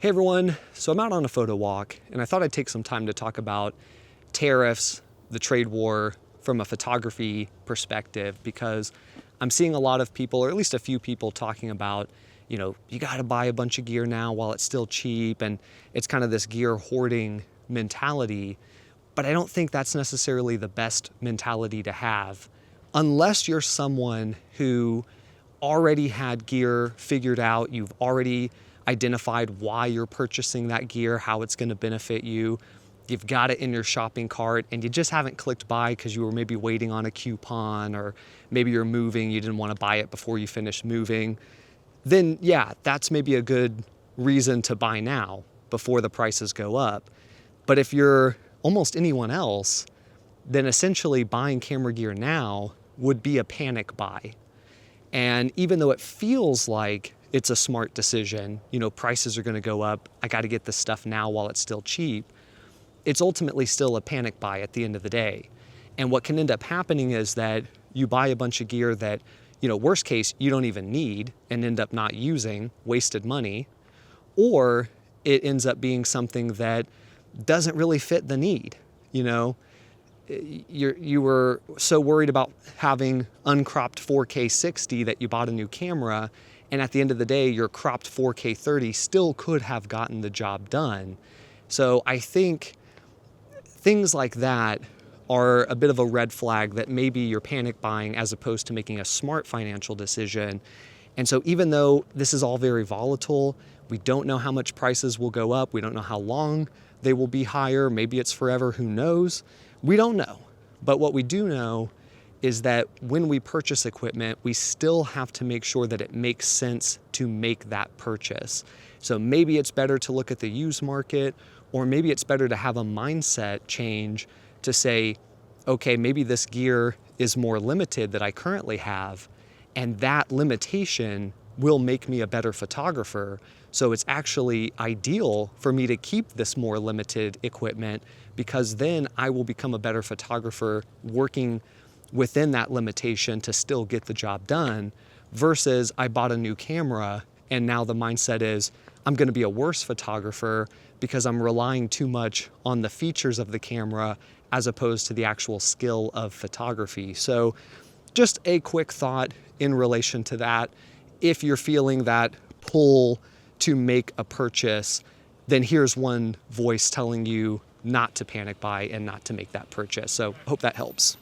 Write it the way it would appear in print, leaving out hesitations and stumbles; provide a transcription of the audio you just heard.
Hey everyone, so I'm out on a photo walk and I thought I'd take some time to talk about tariffs, the trade war from a photography perspective, because I'm seeing a lot of people, or at least a few people, talking about, you got to buy a bunch of gear now while it's still cheap, and it's kind of this gear hoarding mentality. But I don't think that's necessarily the best mentality to have unless you're someone who already had gear figured out, you've already identified why you're purchasing that gear, how it's going to benefit you. You've got it in your shopping cart and you just haven't clicked buy because you were maybe waiting on a coupon, or maybe you're moving, you didn't want to buy it before you finished moving. Then yeah, that's maybe a good reason to buy now before the prices go up. But if you're almost anyone else, then essentially buying camera gear now would be a panic buy. And even though it feels like it's a smart decision, prices are going to go up, I got to get this stuff now while it's still cheap, it's ultimately still a panic buy at the end of the day. And what can end up happening is that you buy a bunch of gear that, worst case, you don't even need and end up not using, wasted money, or it ends up being something that doesn't really fit the need. You were so worried about having uncropped 4K 60 that you bought a new camera, and at the end of the day, your cropped 4K 30 still could have gotten the job done. So I think things like that are a bit of a red flag that maybe you're panic buying as opposed to making a smart financial decision. And so even though this is all very volatile, we don't know how much prices will go up, we don't know how long they will be higher, maybe it's forever, who knows? We don't know. But what we do know is that when we purchase equipment, we still have to make sure that it makes sense to make that purchase. So maybe it's better to look at the used market, or maybe it's better to have a mindset change to say, okay, maybe this gear is more limited that I currently have, and that limitation will make me a better photographer. So it's actually ideal for me to keep this more limited equipment, because then I will become a better photographer working within that limitation to still get the job done, versus I bought a new camera and now the mindset is I'm going to be a worse photographer because I'm relying too much on the features of the camera as opposed to the actual skill of photography. So just a quick thought in relation to that. If you're feeling that pull to make a purchase, then here's one voice telling you not to panic buy and not to make that purchase. So hope that helps.